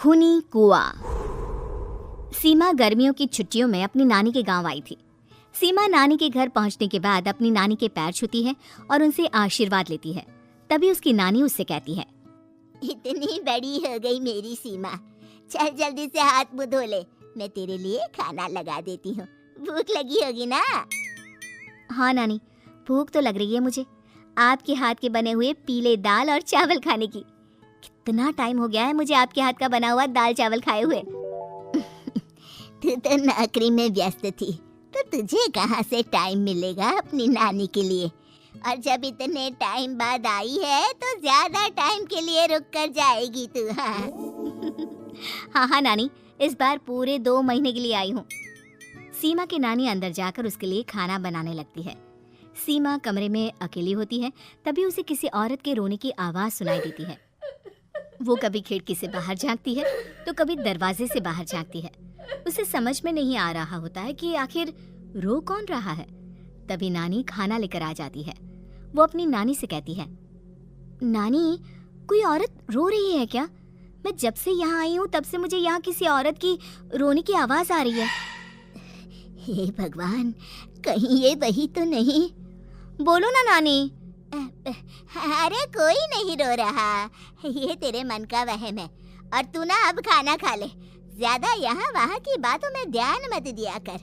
खूनी कुआं। सीमा गर्मियों की छुट्टियों में अपनी नानी के गांव आई थी। सीमा नानी के घर पहुंचने के बाद अपनी नानी के पैर छूती है और उनसे आशीर्वाद लेती है। तभी उसकी नानी उससे कहती है, इतनी बड़ी हो गई मेरी सीमा, चल जल्दी से हाथ मुंह धो ले, मैं तेरे लिए खाना लगा देती हूँ। भूख लगी होगी ना? हाँ नानी, भूख तो लग रही है मुझे, आपके हाथ के बने हुए पीले दाल और चावल खाने की। कितना टाइम हो गया है मुझे आपके हाथ का बना हुआ दाल चावल खाए हुए। तू तो नौकरी में व्यस्त थी, तो तुझे कहाँ से टाइम मिलेगा अपनी नानी के लिए? और जब इतने टाइम बाद आई है तो ज्यादा टाइम के लिए रुक कर जाएगी तू। हाँ नानी, इस बार पूरे 2 महीने के लिए आई हूँ। सीमा की नानी अंदर जाकर उसके लिए खाना बनाने लगती है। सीमा कमरे में अकेली होती है, तभी उसे किसी औरत के रोने की आवाज़ सुनाई देती है। वो कभी खिड़की से बाहर झांकती है तो कभी दरवाजे से बाहर झांकती है। उसे समझ में नहीं आ रहा होता है कि आखिर रो कौन रहा है। तभी नानी खाना लेकर आ जाती है। वो अपनी नानी से कहती है, नानी, कोई औरत रो रही है क्या? मैं जब से यहाँ आई हूँ तब से मुझे यहाँ किसी औरत की रोने की आवाज़ आ रही है। हे भगवान, कहीं ये वही तो नहीं? बोलो ना नानी। अरे कोई नहीं रो रहा, ये तेरे मन का वहम है। और तू ना अब खाना खा ले, ज्यादा यहाँ वहाँ की बातों में ध्यान मत दिया कर।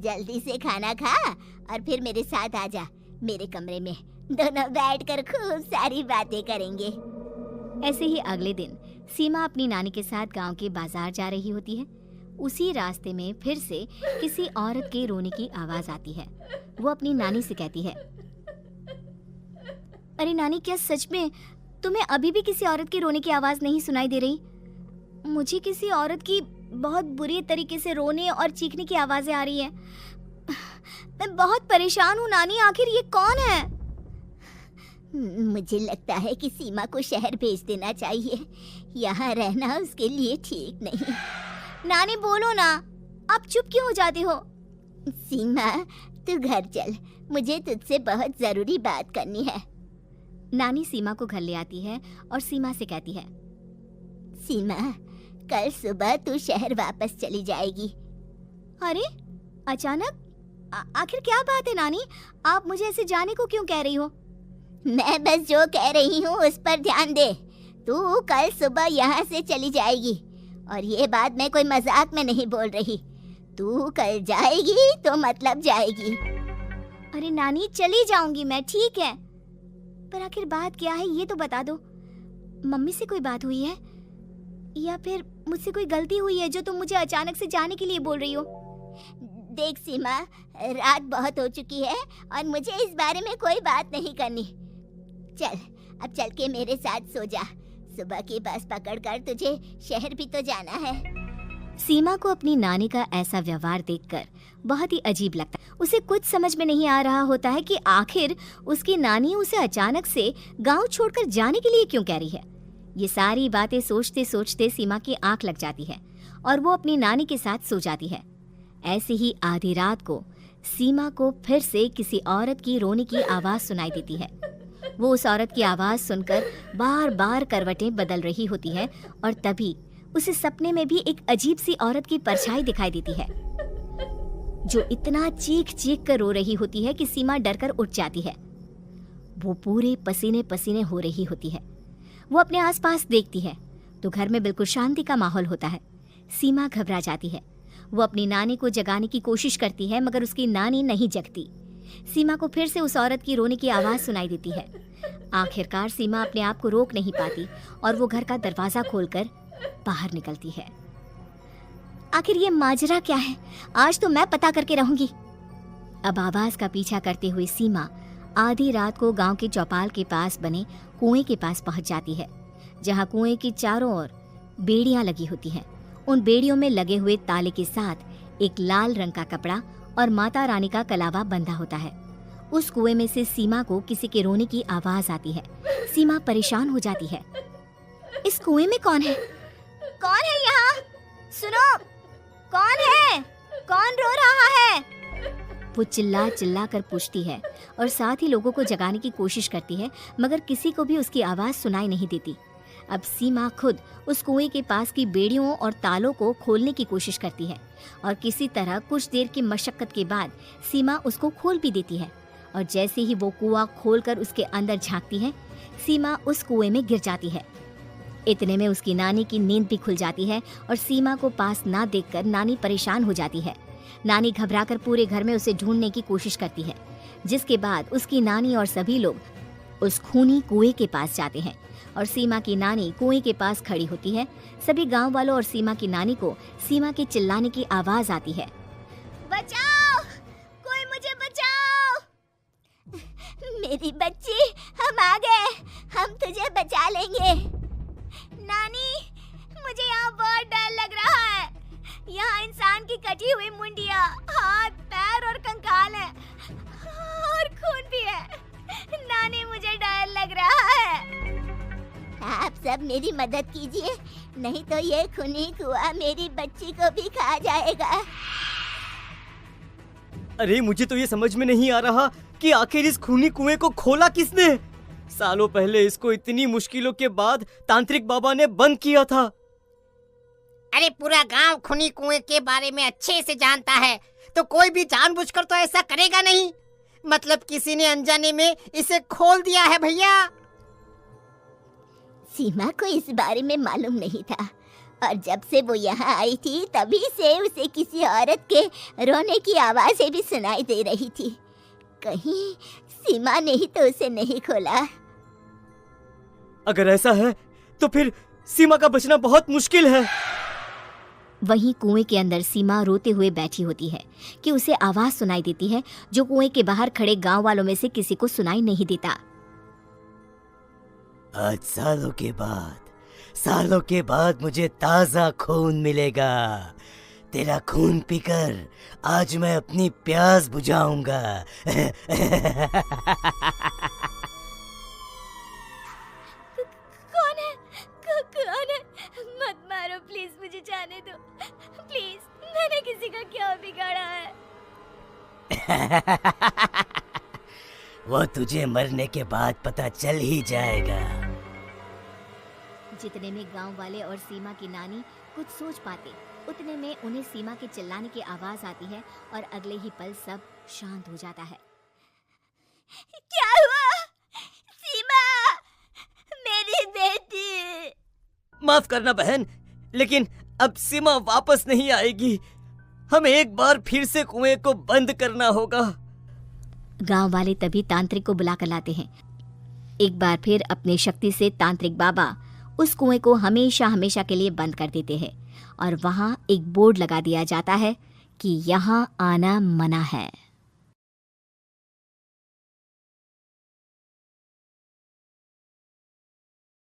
जल्दी से खाना खा और फिर मेरे साथ आ जा मेरे कमरे में, दोनों बैठकर खूब सारी बातें करेंगे। ऐसे ही अगले दिन सीमा अपनी नानी के साथ गांव के बाजार जा रही होती है। उसी रास्ते में फिर से किसी औरत के रोने की आवाज आती है। वो अपनी नानी से कहती है, अरे नानी, क्या सच में तुम्हें अभी भी किसी औरत की रोने की आवाज नहीं सुनाई दे रही? मुझे किसी औरत की बहुत बुरी तरीके से रोने और चीखने की आवाजें आ रही हैं। मैं बहुत परेशान हूँ नानी, आखिर ये कौन है? मुझे लगता है कि सीमा को शहर भेज देना चाहिए, यहाँ रहना उसके लिए ठीक नहीं। नानी बोलो ना, आप चुप क्यों हो जाती हो? सीमा, तू घर चल, मुझे तुझसे बहुत जरूरी बात करनी है। नानी सीमा को घर ले आती है और सीमा से कहती है, सीमा, कल सुबह तू शहर वापस चली जाएगी। अरे अचानक? आखिर क्या बात है नानी, आप मुझे ऐसे जाने को क्यों कह रही हो? मैं बस जो कह रही हूँ उस पर ध्यान दे। तू कल सुबह यहाँ से चली जाएगी, और ये बात मैं कोई मजाक में नहीं बोल रही। तू कल जाएगी तो मतलब जाएगी। अरे नानी, चली जाऊंगी मैं, ठीक है, पर आखिर बात क्या है ये तो बता दो। मम्मी से कोई बात हुई है या फिर मुझसे कोई गलती हुई है जो तुम मुझे अचानक से जाने के लिए बोल रही हो? देख सीमा, रात बहुत हो चुकी है और मुझे इस बारे में कोई बात नहीं करनी। चल, अब चल के मेरे साथ सो जा, सुबह की बस पकड़कर तुझे शहर भी तो जाना है। सीमा को अपनी नानी का ऐसा व्यवहार देखकर बहुत ही अजीब लगता है। उसे कुछ समझ में नहीं आ रहा होता है कि आखिर उसकी नानी उसे अचानक से गांव छोड़कर जाने के लिए क्यों कह रही है। ये सारी बातें सोचते सोचते सीमा की आंख लग जाती है और वो अपनी नानी के साथ सो जाती है। ऐसे ही आधी रात को सीमा को फिर से किसी औरत की रोने की आवाज सुनाई देती है। वो उस औरत की आवाज सुनकर बार बार करवटें बदल रही होती है और तभी उसे सपने में भी एक अजीब सी औरत की परछाई दिखाई देती है, जो इतना चीख चीख कर रो रही होती है कि सीमा डरकर उठ जाती है। वो पूरे पसीने पसीने हो रही होती है। वो अपने आसपास देखती है तो घर में बिल्कुल शांति का माहौल होता है। सीमा घबरा जाती है। वो अपनी नानी को जगाने की कोशिश करती है, मगर उसकी नानी नहीं जगती। सीमा को फिर से उस औरत की रोने की आवाज सुनाई देती है। आखिरकार सीमा अपने आप को रोक नहीं पाती और वो घर का दरवाजा खोलकर बाहर निकलती है। आखिर ये माजरा क्या है? आज तो मैं पता करके रहूंगी। अब आवाज का पीछा करते हुए सीमा आधी रात को गांव के चौपाल के पास बने कुएं के पास पहुंच जाती है, जहां कुएं की चारों ओर बेड़ियां लगी होती हैं। उन बेड़ियों में लगे हुए ताले के साथ एक लाल रंग का कपड़ा और माता रानी का कलावा बंधा होता है। उस कुएं में से सीमा को किसी के रोने की आवाज आती है। सीमा परेशान हो जाती है। इस कुएं में कौन है? कौन है यहाँ? सुनो, कौन है? कौन रो रहा है? वो चिल्ला चिल्ला कर पूछती है और साथ ही लोगों को जगाने की कोशिश करती है, मगर किसी को भी उसकी आवाज सुनाई नहीं देती। अब सीमा खुद उस कुएं के पास की बेड़ियों और तालों को खोलने की कोशिश करती है और किसी तरह कुछ देर की मशक्कत के बाद सीमा उसको खोल भी देती है। और जैसे ही वो कुआं खोलकर उसके अंदर झांकती है, सीमा उस कुएं में गिर जाती है। इतने में उसकी नानी की नींद भी खुल जाती है और सीमा को पास ना देखकर नानी परेशान हो जाती है। नानी घबराकर पूरे घर में उसे ढूंढने की कोशिश करती है, जिसके बाद उसकी नानी और सभी लोग उस खूनी कुएं के पास जाते हैं और सीमा की नानी कुएं के पास खड़ी होती है। सभी गांव वालों और सीमा की नानी को सीमा के चिल्लाने की आवाज आती है, बचाओ, कोई मुझे बचाओ। मेरी बच्ची, हम आ गए, हम तुझे बचा लेंगे। नानी, मुझे यहाँ बहुत डर लग रहा है। यहाँ इंसान की कटी हुई मुंडिया, हाथ, पैर और कंकाल है और खून भी है। नानी, मुझे डर लग रहा है। आप सब मेरी मदद कीजिए, नहीं तो ये खूनी कुआं मेरी बच्ची को भी खा जाएगा। अरे मुझे तो ये समझ में नहीं आ रहा कि आखिर इस खूनी कुएं को खोला किसने। सालों पहले इसको इतनी मुश्किलों के बाद तांत्रिक बाबा ने बंद किया था। अरे पूरा गांव खूनी कुएं के बारे में अच्छे से जानता है, तो कोई भी जानबूझकर तो ऐसा करेगा नहीं। मतलब किसी ने अनजाने में इसे खोल दिया है भैया। सीमा को इस बारे में मालूम नहीं था और जब से वो यहाँ आई थी तभी से उसे किसी औरत के रोने की आवाजें भी सुनाई दे रही थी। कहीं सीमा ने ही तो उसे नहीं खोला। अगर ऐसा है तो फिर सीमा का बचना बहुत मुश्किल है। वहीं कुएं के अंदर सीमा रोते हुए बैठी होती है कि उसे आवाज सुनाई देती है जो कुएं के बाहर खड़े गांव वालों में से किसी को सुनाई नहीं देता। आज सालों के बाद मुझे ताजा खून मिलेगा। तेरा खून पीकर आज मैं अपनी प्यास बुझाऊंगा। कौन है? कौन है? मत मारो प्लीज, मुझे जाने दो प्लीज। मैंने किसी का क्या बिगाड़ा है? वो तुझे मरने के बाद पता चल ही जाएगा। जितने में गांव वाले और सीमा की नानी कुछ सोच पाते, उतने में उन्हें सीमा के चिल्लाने की आवाज आती है और अगले ही पल सब शांत हो जाता है। क्या हुआ? सीमा, मेरी बेटी। माफ करना बहन, लेकिन अब सीमा वापस नहीं आएगी। हमें एक बार फिर से कुएं को बंद करना होगा। गांव वाले तभी तांत्रिक को बुला कर लाते हैं। एक बार फिर अपनी शक्ति से तांत्रिक बाबा उस कुएं को हमेशा हमेशा के लिए बंद कर देते हैं और वहां एक बोर्ड लगा दिया जाता है कि यहाँ आना मना है।